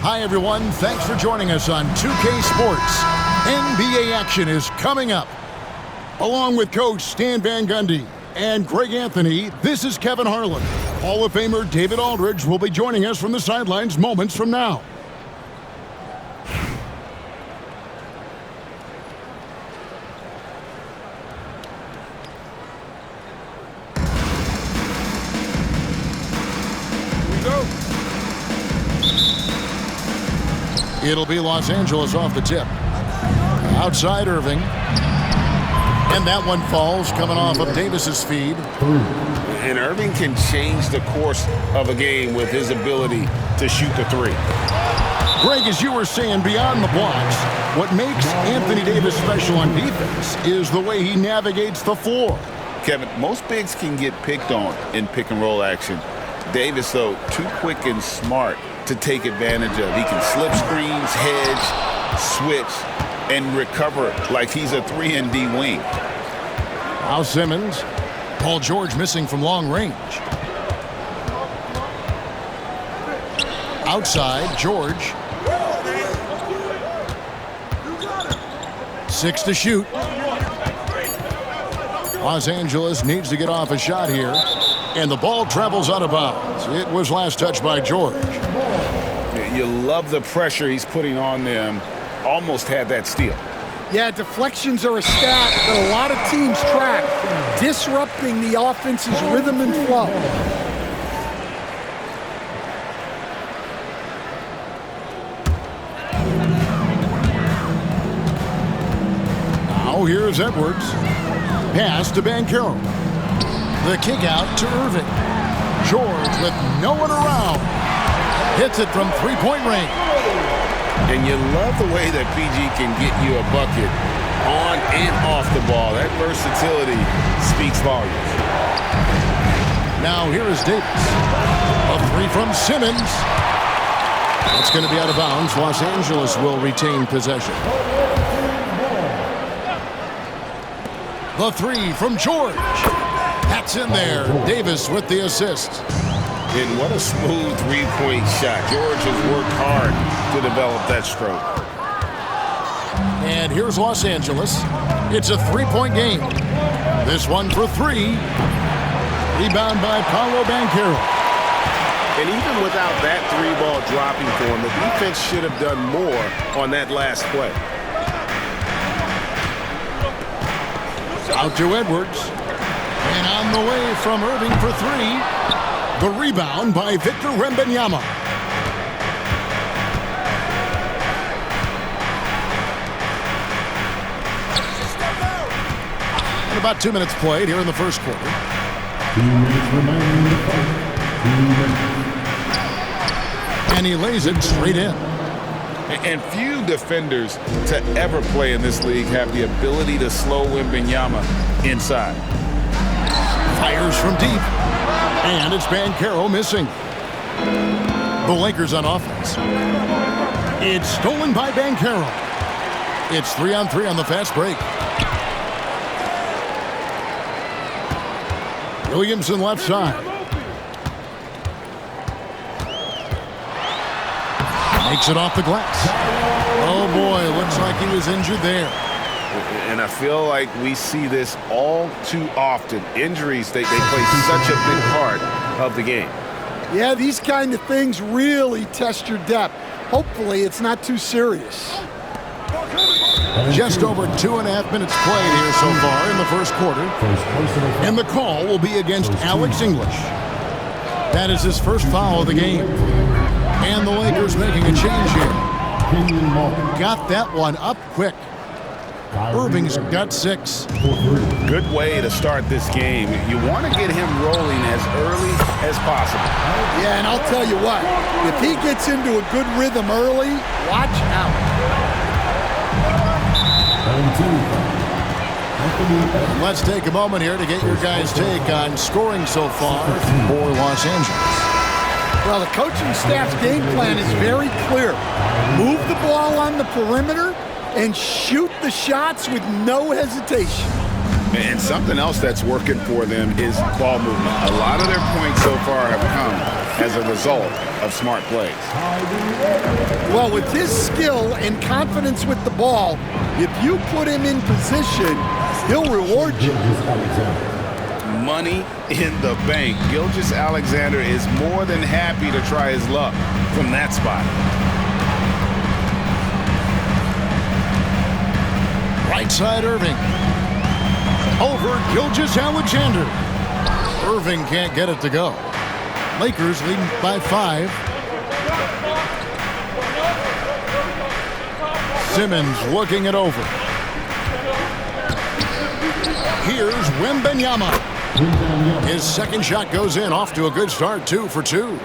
Hi, everyone. Thanks for joining us on 2K Sports. NBA action is coming up. Along with Coach Stan Van Gundy and Greg Anthony, this is Kevin Harlan. Hall of Famer David Aldridge will be joining us from the sidelines moments from now. It'll be Los Angeles off the tip. Outside Irving. And that one falls coming off of Davis's feed. And Irving can change the course of a game with his ability to shoot the three. Greg, as you were saying, beyond the blocks, what makes Anthony Davis special on defense is the way he navigates the floor. Kevin, most bigs can get picked on in pick-and-roll action. Davis, though, too quick and smart to take advantage of. He can slip screens, hedge, switch, and recover like he's a 3-and-D wing. Now Simmons. Paul George missing from long range. Outside, George. 6 to shoot. Los Angeles needs to get off a shot here. And the ball travels out of bounds. It was last touched by George. You love the pressure he's putting on them. Almost had that steal. Yeah, deflections are a stat that a lot of teams track, disrupting the offense's rhythm and flow. Now here's Edwards. Pass to Banchero. The kick out to Irving. George with no one around. Hits it from three-point range. And you love the way that PG can get you a bucket on and off the ball. That versatility speaks volumes. Now here is Davis. A three from Simmons. It's going to be out of bounds. Los Angeles will retain possession. The three from George. That's in there. Davis with the assist. And what a smooth three-point shot. George has worked hard to develop that stroke. And here's Los Angeles. It's a three-point game. This one for three. Rebound by Paolo Banchero. And even without that three ball dropping for him, the defense should have done more on that last play. Out to Edwards. And on the way from Irving for three. The rebound by Victor Wembanyama. And about 2 minutes played here in the first quarter. And he lays it straight in. And few defenders to ever play in this league have the ability to slow Wembanyama inside. Fires from deep. And it's Banchero missing. The Lakers on offense. It's stolen by Banchero. It's 3-on-3 on the fast break. Williamson left side. Makes it off the glass. Oh boy, looks like he was injured there. And I feel like we see this all too often. Injuries, they play such a big part of the game. Yeah, these kind of things really test your depth. Hopefully it's not too serious. Just over 2.5 minutes played here so far in the first quarter. And the call will be against Alex English. That is his first foul of the game. And the Lakers making a change here. Got that one up quick. Irving's got 6. Good way to start this game. You want to get him rolling as early as possible. Yeah, and I'll tell you what, if he gets into a good rhythm early, watch out. Let's take a moment here to get your guys' take on scoring so far for Los Angeles. Well, the coaching staff's game plan is very clear. Move the ball on the perimeter, and shoot the shots with no hesitation. And something else that's working for them is ball movement. A lot of their points so far have come as a result of smart plays. Well, with his skill and confidence with the ball, if you put him in position, he'll reward you. Money in the bank. Gilgeous-Alexander is more than happy to try his luck from that spot. Right side Irving. Over Gilgeous-Alexander. Irving can't get it to go. Lakers leading by 5. Simmons looking it over. Here's Wembanyama. His second shot goes in, off to a good start, 2 for 2.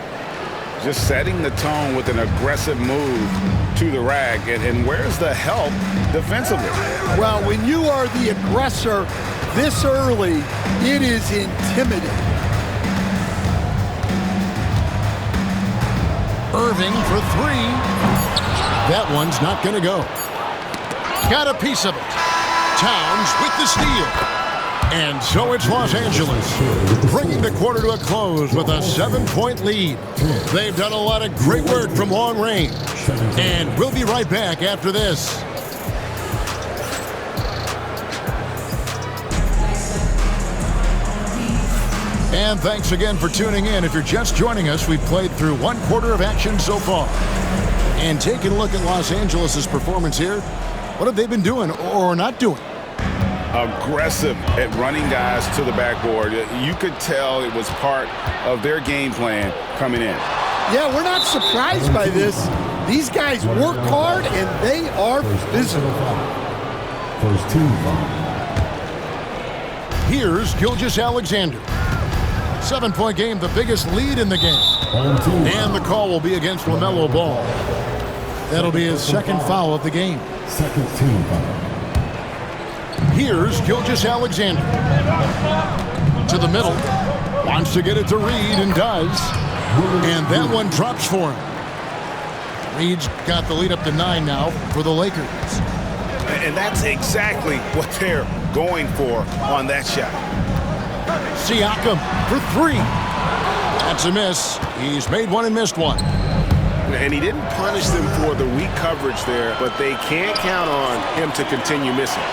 Just setting the tone with an aggressive move to the rack. And where's the help defensively? Well, when you are the aggressor this early, it is intimidating. Irving for 3. That one's not going to go. Got a piece of it. Towns with the steal. And so it's Los Angeles, bringing the quarter to a close with a 7-point lead. They've done a lot of great work from long range. And we'll be right back after this. And thanks again for tuning in. If you're just joining us, we've played through 1 quarter of action so far. And taking a look at Los Angeles' performance here, what have they been doing or not doing? Aggressive at running guys to the backboard. You could tell it was part of their game plan coming in. Yeah, we're not surprised by this. These guys work hard and they are physical. First team foul. Here's Gilgeous-Alexander. 7-point game, the biggest lead in the game. And the call will be against LaMelo Ball. That'll be his second foul of the game. Second team foul. Here's Gilgeous-Alexander. To the middle. Wants to get it to Reed and does. And that one drops for him. Reed's got the lead up to 9 now for the Lakers. And that's exactly what they're going for on that shot. Siakam for 3. That's a miss. He's made one and missed one. And he didn't punish them for the weak coverage there, but they can't count on him to continue missing.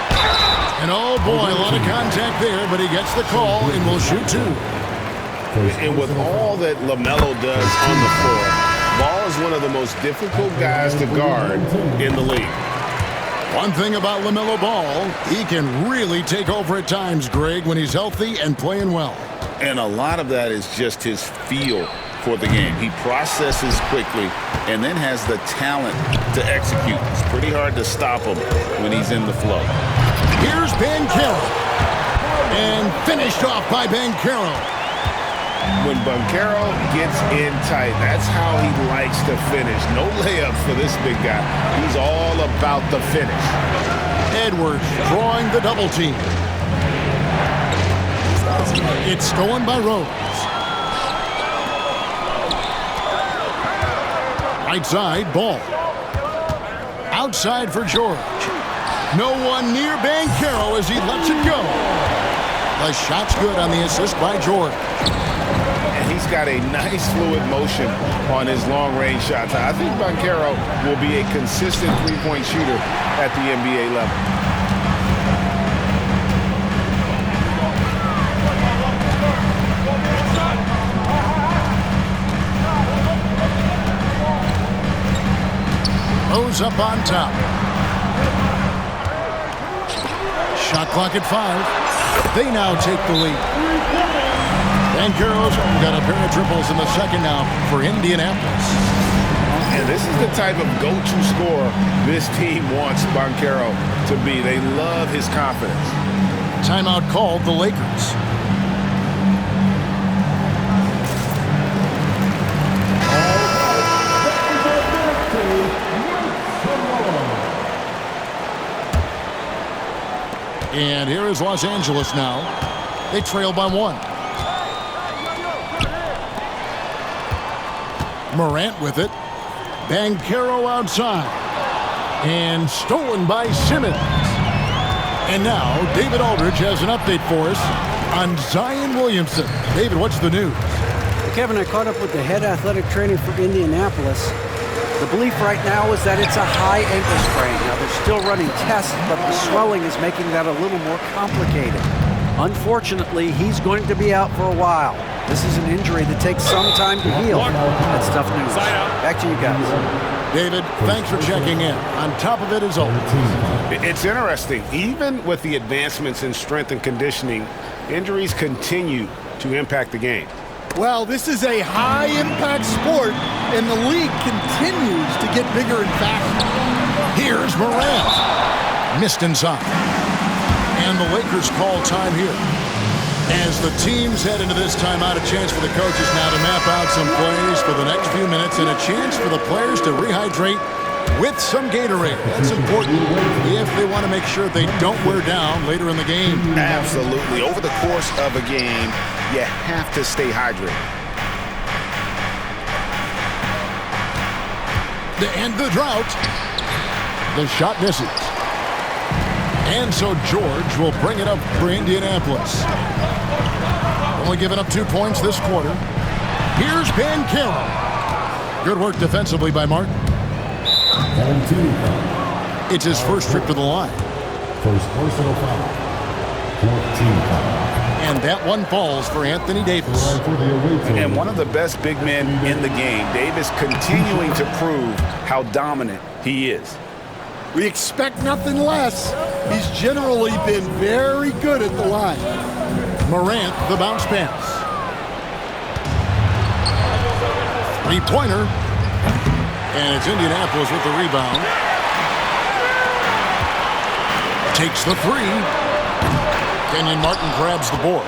And oh boy, a lot of contact there, but he gets the call and will shoot 2. And with all that LaMelo does on the floor, Ball is one of the most difficult guys to guard in the league. One thing about LaMelo Ball, he can really take over at times, Greg, when he's healthy and playing well. And a lot of that is just his feel for the game. He processes quickly and then has the talent to execute. It's pretty hard to stop him when he's in the flow. Here's Banchero. And finished off by Banchero. When Banchero gets in tight, that's how he likes to finish. No layups for this big guy. He's all about the finish. Edwards drawing the double team. It's stolen by Rose. Right side, Ball. Outside for George. No one near Banchero as he lets it go. The shot's good on the assist by George. And he's got a nice fluid motion on his long-range shots. I think Banchero will be a consistent three-point shooter at the NBA level. Rose up on top. Shot clock at 5. They now take the lead. Banchero's got a pair of triples in the second now for Indianapolis. And this is the type of go-to scorer this team wants Banchero to be. They love his confidence. Timeout called the Lakers. And here is Los Angeles now. They trail by 1. Morant with it. Banchero outside. And stolen by Simmons. And now, David Aldridge has an update for us on Zion Williamson. David, what's the news? Kevin, I caught up with the head athletic trainer for Indianapolis. The belief right now is that it's a high ankle sprain. Now, they're still running tests, but the swelling is making that a little more complicated. Unfortunately, he's going to be out for a while. This is an injury that takes some time to heal. That's tough news. Back to you guys. David, thanks for checking in. On top of it is all. It's interesting. Even with the advancements in strength and conditioning, injuries continue to impact the game. Well, this is a high-impact sport, and the league continues to get bigger and faster. Here's Morant. Missed inside. And the Lakers call time here. As the teams head into this timeout, a chance for the coaches now to map out some plays for the next few minutes and a chance for the players to rehydrate with some Gatorade. That's important if they want to make sure they don't wear down later in the game. Absolutely. Over the course of a game, you have to stay hydrated. To end the drought, the shot misses. And so George will bring it up for Indianapolis. Only giving up 2 points this quarter. Here's Ben Carroll. Good work defensively by Martin. It's his first trip to the line. First personal foul. 14 foul. And that one falls for Anthony Davis. And one of the best big men in the game. Davis continuing to prove how dominant he is. We expect nothing less. He's generally been very good at the line. Morant, the bounce pass. Three-pointer. And it's Indianapolis with the rebound. Takes the three. Kenyon Martin grabs the board.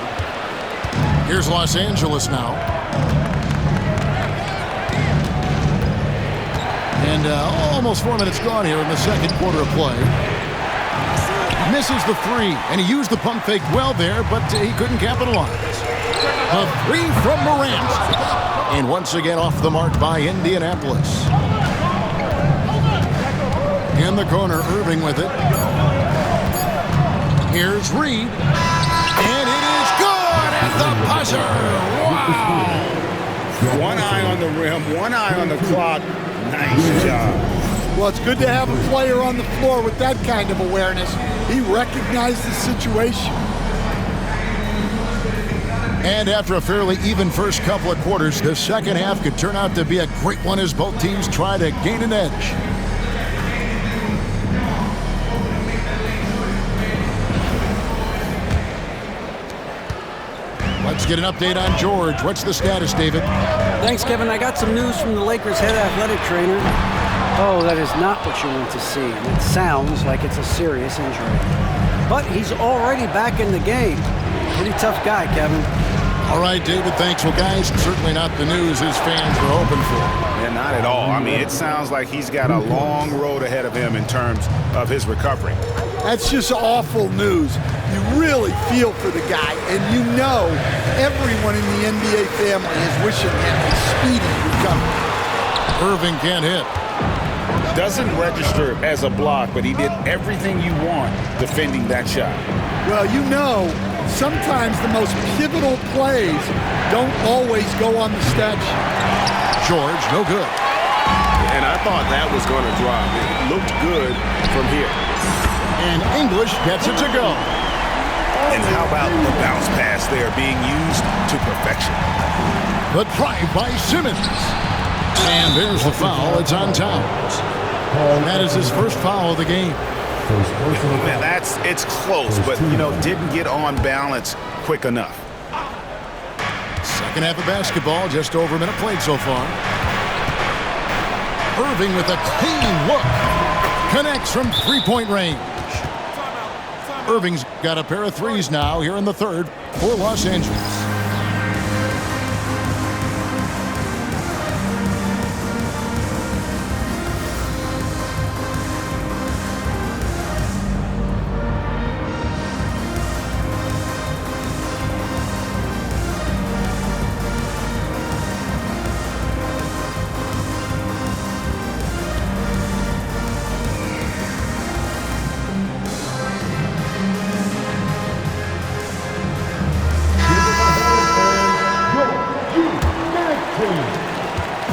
Here's Los Angeles now. And almost 4 minutes gone here in the second quarter of play. Misses the three, and he used the pump fake well there, but he couldn't capitalize. A three from Morant. And once again off the mark by Indianapolis. In the corner, Irving with it. Here's Reed. And it is good at the buzzer. Wow. One eye on the rim, one eye on the clock. Nice job. Well, it's good to have a player on the floor with that kind of awareness. He recognized the situation. And after a fairly even first couple of quarters, the second half could turn out to be a great one as both teams try to gain an edge. Let's get an update on George. What's the status, David? Thanks, Kevin. I got some news from the Lakers head athletic trainer. Oh, that is not what you want to see. It sounds like it's a serious injury. But he's already back in the game. Pretty tough guy, Kevin. All right, David, thanks. Well, guys, certainly not the news his fans were hoping for. Yeah, not at all. I mean, it sounds like he's got a long road ahead of him in terms of his recovery. That's just awful news. You really feel for the guy, and you know everyone in the NBA family is wishing him a speedy recovery. Irving can't hit. Doesn't register as a block, but he did everything you want defending that shot. Well, you know, sometimes the most pivotal plays don't always go on the stat sheet. George, no good. And I thought that was going to drop. It looked good from here. And English gets it to go. And how about the bounce pass there being used to perfection? The drive by Simmons. And there's the foul. It's on Towns. That is his first foul of the game. Man, it's close, but, didn't get on balance quick enough. Second half of basketball, just over a minute played so far. Irving with a clean look. Connects from three-point range. Irving's got a pair of threes now here in the third for Los Angeles.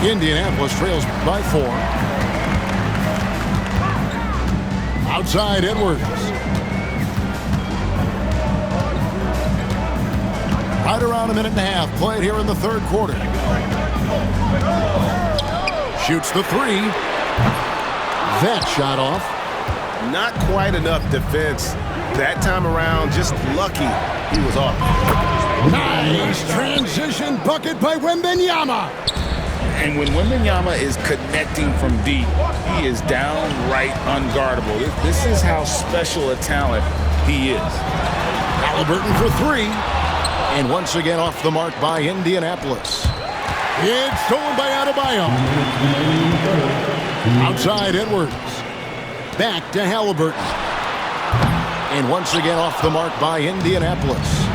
Indianapolis trails by 4. Outside Edwards. Right around a minute and a half played here in the third quarter. Shoots the 3. That shot off. Not quite enough defense that time around. Just lucky he was off. Nice transition bucket by Wembanyama. And when Wembanyama is connecting from deep, he is downright unguardable. This is how special a talent he is. Halliburton for 3. And once again off the mark by Indianapolis. It's stolen by Adebayo. Outside Edwards. Back to Halliburton. And once again off the mark by Indianapolis.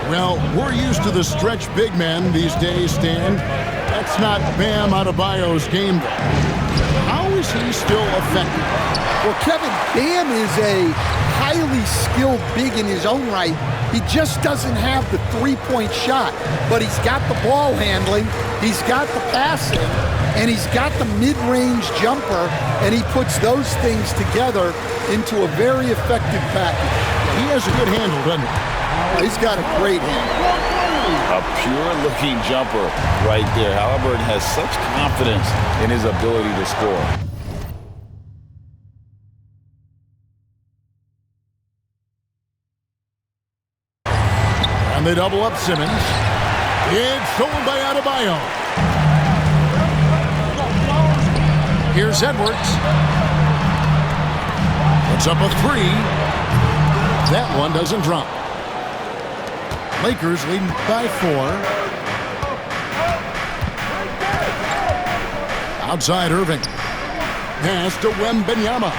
Well, we're used to the stretch big man these days, Stan. That's not Bam Adebayo's game, though. How is he still effective? Well, Kevin, Bam is a highly skilled big in his own right. He just doesn't have the three-point shot, but he's got the ball handling, he's got the passing, and he's got the mid-range jumper, and he puts those things together into a very effective package. He has a good handle, doesn't he? He's got a great handle. A pure-looking jumper right there. Halliburton has such confidence in his ability to score. And they double up Simmons. It's stolen by Adebayo. Here's Edwards. Puts up a 3. That one doesn't drop. Lakers leading by 4. Outside Irving. Pass to Wembanyama.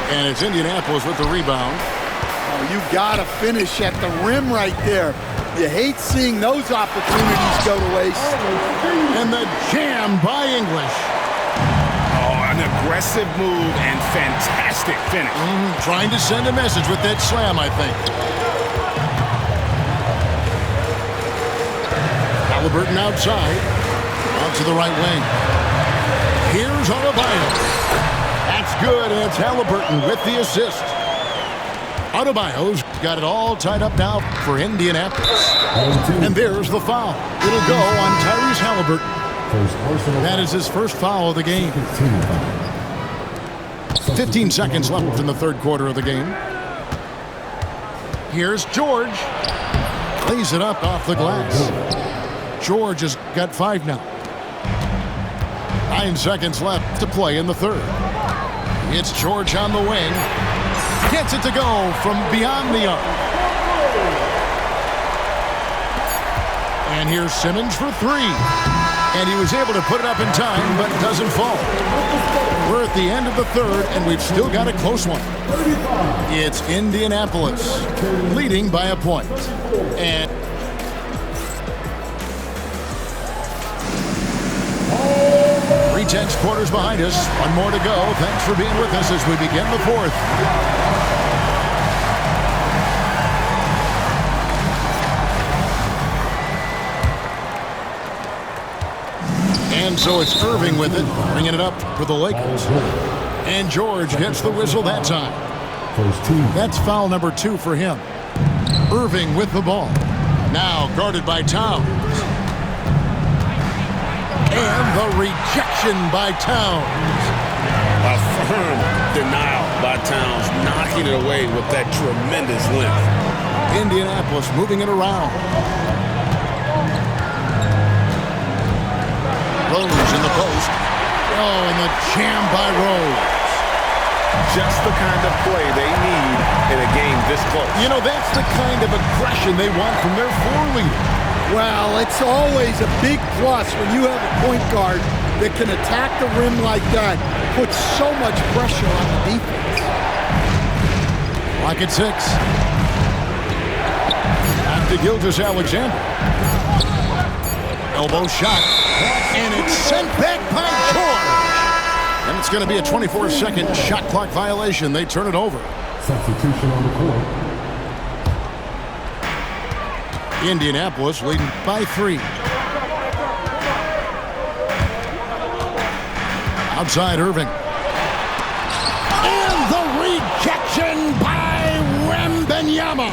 And it's Indianapolis with the rebound. Oh, you got to finish at the rim right there. You hate seeing those opportunities go to waste. And the jam by English. Oh, an aggressive move and fantastic finish. Trying to send a message with that slam, I think. Halliburton outside. Out to the right wing. Here's Adebayo. That's good, and it's Halliburton with the assist. Adebayo's got it all tied up now for Indianapolis. And there's the foul. It'll go on Tyrese Halliburton. That is his first foul of the game. 15 seconds left in the third quarter of the game. Here's George. Lays it up off the glass. George has got 5 now. 9 seconds left to play in the third. It's George on the wing. Gets it to go from beyond the arc. And here's Simmons for 3. And he was able to put it up in time, but it doesn't fall. We're at the end of the third, and we've still got a close one. It's Indianapolis leading by a point. And 3/10 quarters behind us. One more to go. Thanks for being with us as we begin the fourth. And so it's Irving with it, bringing it up for the Lakers. And George gets the whistle that time. That's foul number 2 for him. Irving with the ball. Now guarded by Towns. And the rejection by Towns. A firm denial by Towns, knocking it away with that tremendous length. Indianapolis moving it around. Rose in the post. Oh, and the jam by Rose. Just the kind of play they need in a game this close. You know, that's the kind of aggression they want from their floor leader. Well, it's always a big plus when you have a point guard that can attack the rim like that, put so much pressure on the defense. Lock at 6. After Gilgeous-Alexander. Elbow shot. And it's sent back by George. And it's going to be a 24-second shot clock violation. They turn it over. Substitution on the court. Indianapolis leading by 3. Outside Irving. And the rejection by Wembanyama.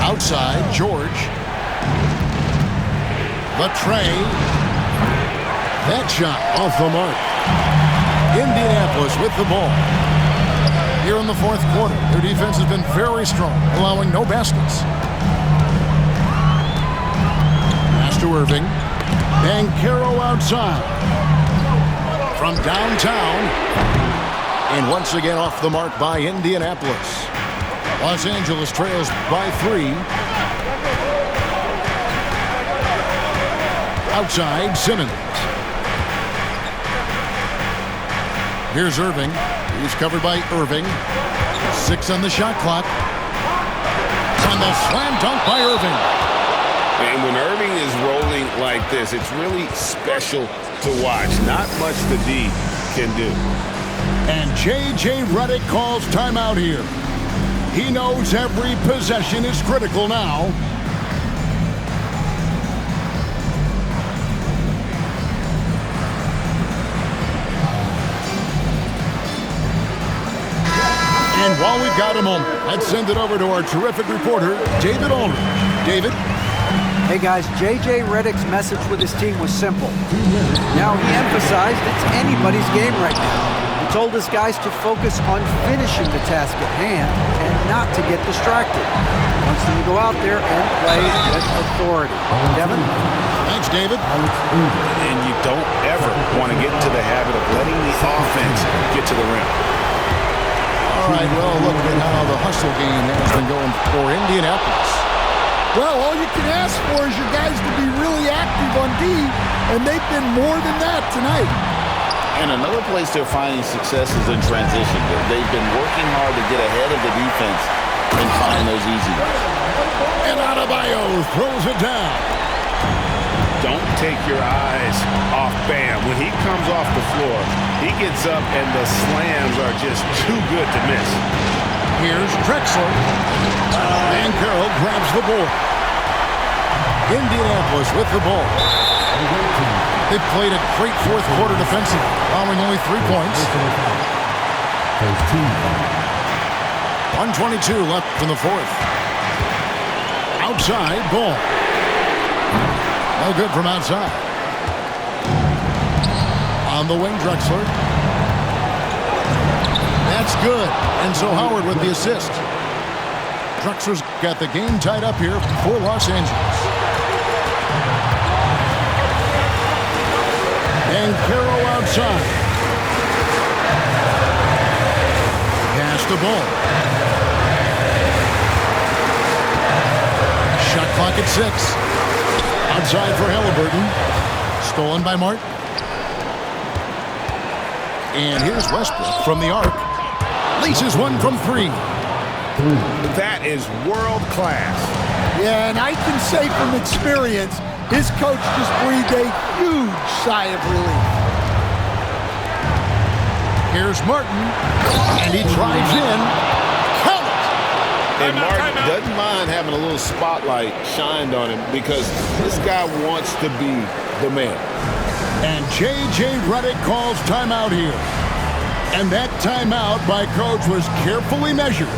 Outside George. Latrey. That shot off the mark. Indianapolis with the ball. Here in the fourth quarter, their defense has been very strong, allowing no baskets. Pass to Irving. Banchero outside. From downtown. And once again off the mark by Indianapolis. Los Angeles trails by 3. Outside Simmons. Here's Irving. He's covered by Irving. 6 on the shot clock. And the slam dunk by Irving. And when Irving is rolling like this, it's really special to watch. Not much the D can do. And J.J. Redick calls timeout here. He knows every possession is critical now. And while we've got a moment, let's send it over to our terrific reporter, David Aldridge. David? Hey guys, J.J. Redick's message with his team was simple. Now he emphasized it's anybody's game right now. He told his guys to focus on finishing the task at hand and not to get distracted. He wants them to go out there and play with authority. Devin? Thanks, David. And you don't ever want to get into the habit of letting the offense get to the rim. All right, well, look at how the hustle game has been going for Indianapolis. Well, all you can ask for is your guys to be really active on D, and they've been more than that tonight. And another place they're finding success is in transition. They've been working hard to get ahead of the defense and find those easy ones. And Adebayo throws it down. Don't take your eyes off Bam. When he comes off the floor, he gets up and the slams are just too good to miss. Here's Drexler. Banchero grabs the board. Indianapolis with the ball. They've played a great fourth quarter defensively, allowing only 3 points. 1:22 left in the fourth. Outside ball. No good from outside. On the wing, Drexler. That's good. And so Howard with the assist. Drexler's got the game tied up here for Los Angeles. Banchero outside. Pass the ball. Shot clock at 6. Outside for Halliburton. Stolen by Martin. And here's Westbrook from the arc. Laces one from 3. That is world class. Yeah, and I can say from experience, his coach just breathed a huge sigh of relief. Here's Martin, and he drives in. Count it! And Martin doesn't mind having a little spotlight shined on him because this guy wants to be the man. And J.J. Redick calls timeout here. And that timeout by Coach was carefully measured,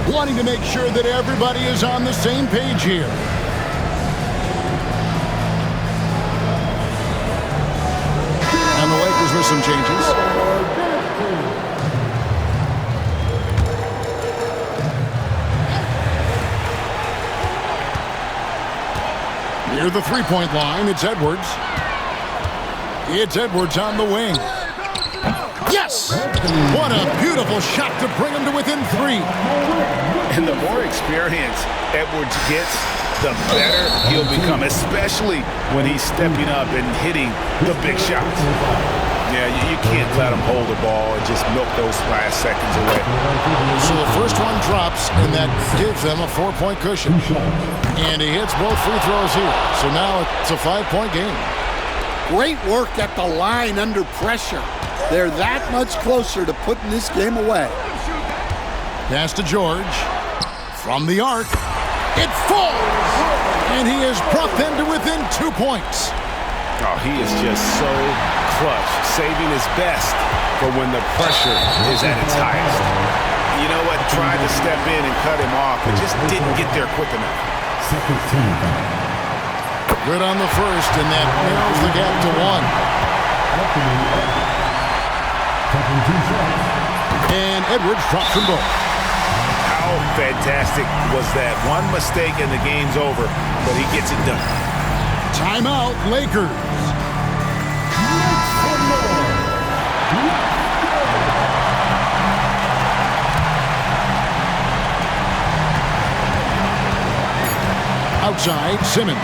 wanting to make sure that everybody is on the same page here. And the Lakers with some changes. Near the three-point line, it's Edwards. It's Edwards on the wing. Yes! What a beautiful shot to bring him to within 3. And the more experience Edwards gets, the better he'll become, especially when he's stepping up and hitting the big shots. Yeah, you can't let him hold the ball and just milk those last seconds away. So the first one drops, and that gives them a 4-point cushion. And he hits both free throws here. So now it's a 5-point game. Great work at the line under pressure. They're that much closer to putting this game away. Pass to George. From the arc. It falls, and he is brought them to within 2 points. Oh, he is just so clutch, saving his best for when the pressure is at its highest. You know what? Tried to step in and cut him off, but just didn't get there quick enough. Second team foul. Good on the first, and that narrows the gap to 1. Taking 2 shots. And Edwards drops them both. How fantastic was that? One mistake and the game's over, but he gets it done. Timeout, Lakers. Outside, Simmons.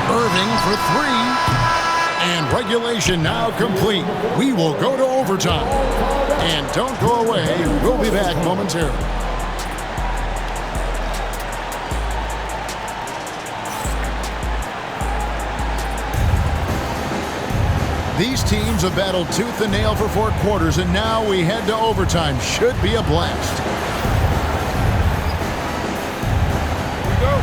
Irving for 3. And regulation now complete. We will go to overtime. And don't go away. We'll be back momentarily. These teams have battled tooth and nail for 4 quarters, and now we head to overtime. Should be a blast. Here we go.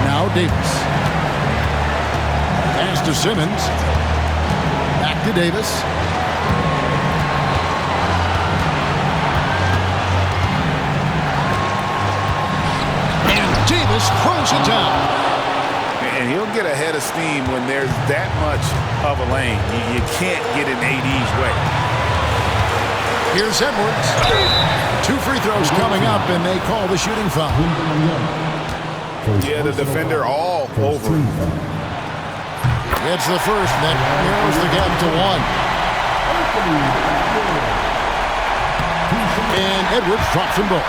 Now Davis. Pass to Simmons. Back to Davis. And Davis throws it down. And he'll get a head of steam when there's that much of a lane. You can't get in AD's way. Here's Edwards. 2 free throws coming up, and they call the shooting foul. Yeah, the defender all over him. It's the first, and that narrows the gap to 1. And Edwards drops them both.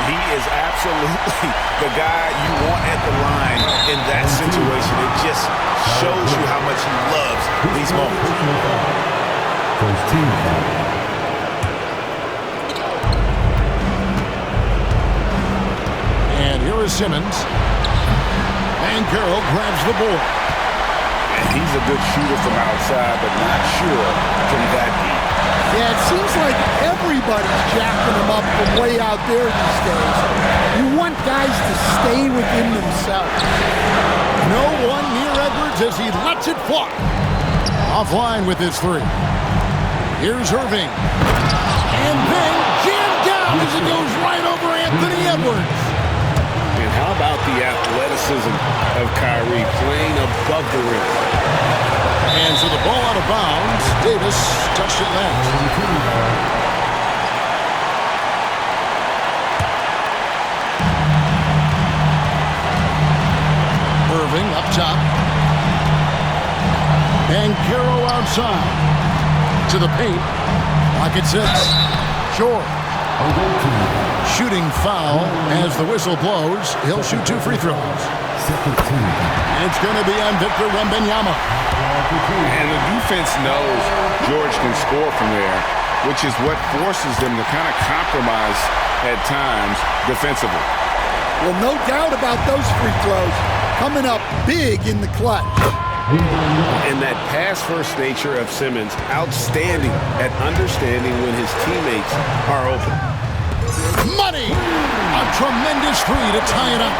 He is absolutely the guy you want at the line in that situation. It just shows you how much he loves these moments. First team foul. And here is Simmons. And Carroll grabs the board. And he's a good shooter from outside, but not sure from that deep. Yeah, it seems like everybody's jacking him up from way out there these days. You want guys to stay within themselves. No one near Edwards as he lets it fly. Offline with his 3. Here's Irving. And then jammed down as it goes right over Anthony Edwards. And how about the athleticism of Kyrie playing above the rim? And so the ball out of bounds. Davis touched it last. Irving up top. And Carroll outside. To the paint. Pocket 6. Short. Shooting foul as the whistle blows. He'll shoot 2 free throws. And it's going to be on Victor Wembanyama. And the defense knows George can score from there, which is what forces them to kind of compromise at times defensively. Well, no doubt about those free throws coming up big in the clutch. And that pass-first nature of Simmons, outstanding at understanding when his teammates are open. Money! A tremendous 3 to tie it up.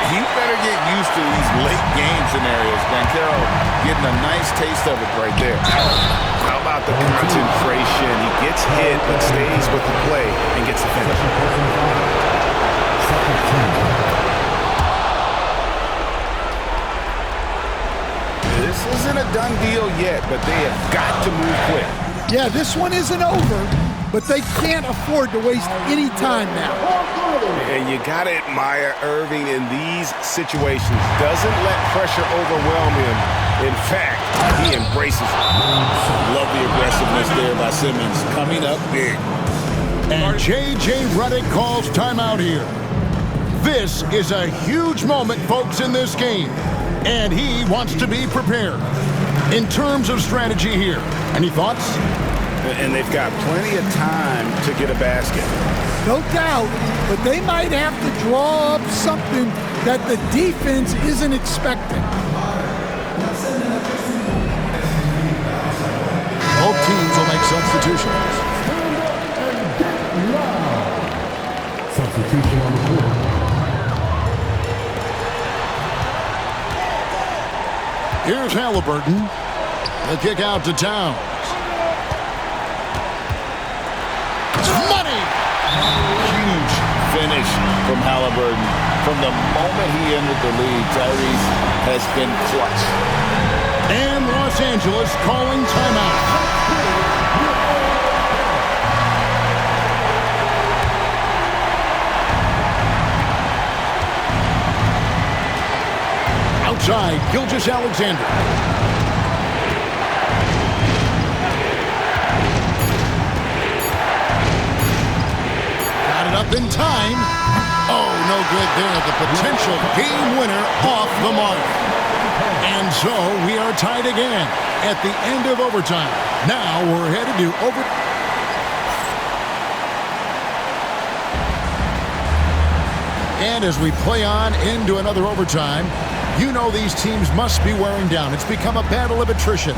He better get used to these late game scenarios. Banchero getting a nice taste of it right there. How about the concentration? He gets hit but stays with the play and gets the finish. This isn't a done deal yet, but they have got to move quick. Yeah, this one isn't over, but they can't afford to waste any time now. And you got to admire Irving in these situations. Doesn't let pressure overwhelm him. In fact, he embraces it. Love the aggressiveness there by Simmons. Coming up big. And J.J. Redick calls timeout here. This is a huge moment, folks, in this game. And he wants to be prepared. In terms of strategy here, any thoughts? And they've got plenty of time to get a basket. No doubt, but they might have to draw up something that the defense isn't expecting. Both teams will make substitutions. Substitution on the court. Here's Halliburton. The kick out to Towns. It's money! Huge finish from Halliburton. From the moment he entered the league, Tyrese has been clutch. And Los Angeles calling timeout. Outside, Gilgeous-Alexander. Got it up in time. Oh, no good there. The potential game winner off the mark. And so we are tied again at the end of overtime. Now we're headed to And as we play on into another overtime, you know these teams must be wearing down. It's become a battle of attrition.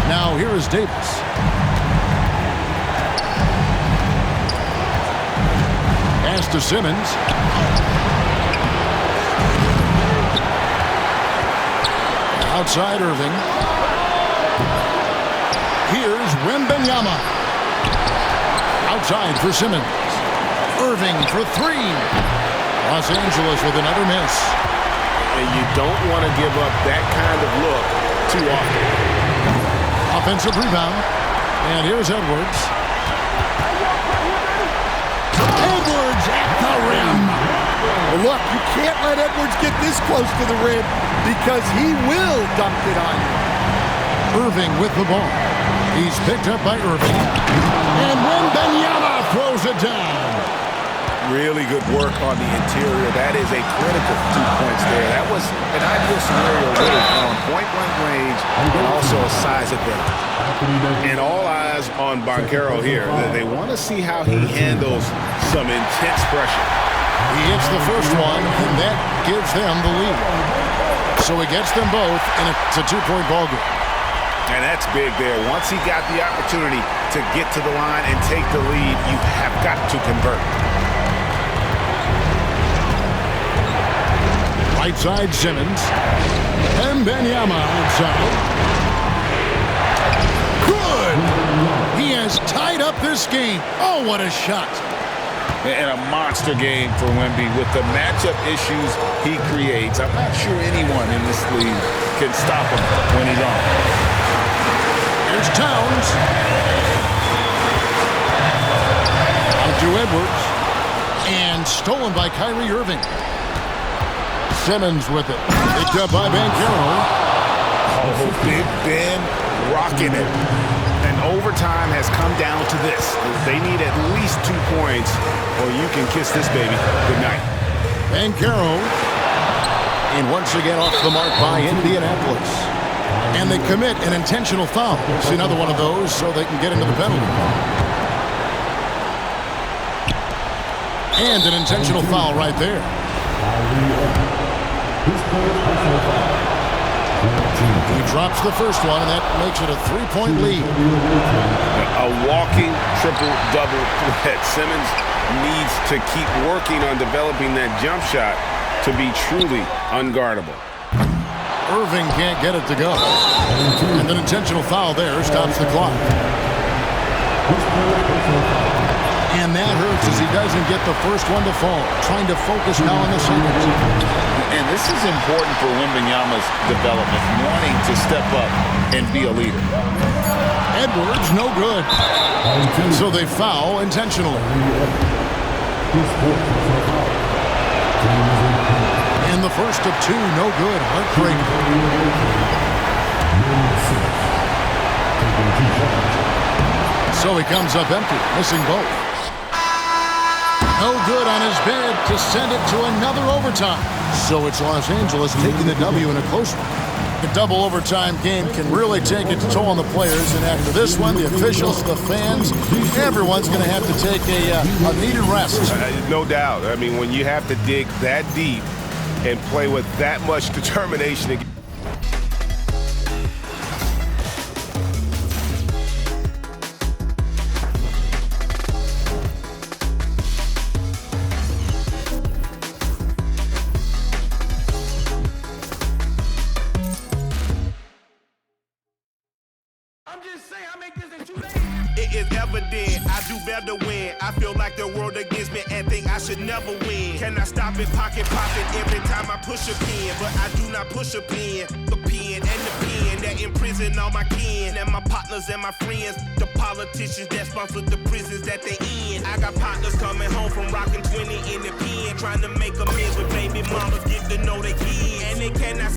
Now here is Davis. Pass to Simmons. Outside Irving. Here's Wembanyama. Outside for Simmons. Irving for three. Los Angeles with another miss. And you don't want to give up that kind of look too often. Offensive rebound. And here's Edwards. Edwards at the rim. Well, look, you can't let Edwards get this close to the rim because he will dunk it on you. Irving with the ball. He's picked up by Irving. And Wembanyama throws it down. Really good work on the interior. That is a critical 2 points there. That was an ideal scenario really on point-blank range and also a size advantage. And all eyes on Banchero here. They want to see how he handles some intense pressure. He hits the first one, and that gives them the lead. So he gets them both, and it's a two-point ball game. And that's big there. Once he got the opportunity to get to the line and take the lead, you have got to convert. Right side Simmons. And Wembanyama outside. Good! He has tied up this game. Oh, what a shot. And a monster game for Wemby with the matchup issues he creates. I'm not sure anyone in this league can stop him when he's on. Here's Towns. Out to Edwards. And stolen by Kyrie Irving. Simmons with it. Picked up by Banchero. Oh, Big Ben rocking it. And overtime has come down to this. They need at least 2 points or you can kiss this baby goodnight. Banchero. And once again off the mark by Indianapolis. And they commit an intentional foul. See another one of those so they can get into the penalty. And an intentional foul right there. He drops the first one, and that makes it a 3-point lead. A walking triple-double threat. Simmons needs to keep working on developing that jump shot to be truly unguardable. Irving can't get it to go. And an intentional foul there stops the clock. And that hurts as he doesn't get the first one to fall. Trying to focus now on the second. And this is important for Wembanyama's development, wanting to step up and be a leader. Edwards, no good. So they foul intentionally. And the first of two, no good. Heartbreaking. So he comes up empty, missing both. No good on his bed to send it to another overtime. So it's Los Angeles taking the W in a close one. The double overtime game can really take its toll on the players, and after this one, the officials, the fans, everyone's going to have to take a needed rest. No doubt. I mean, when you have to dig that deep and play with that much determination. It is evident I do better when I feel like the world against me and think I should never win. Can I stop it, pocket popping every time I push a pen? But I do not push a pen. The pen and the pen that imprison all my kin and my partners and my friends. The politicians that sponsor the prisons that they in. I got partners coming home from rocking 20 in the pen, trying to make amends with baby mamas, get to know they kids, and they cannot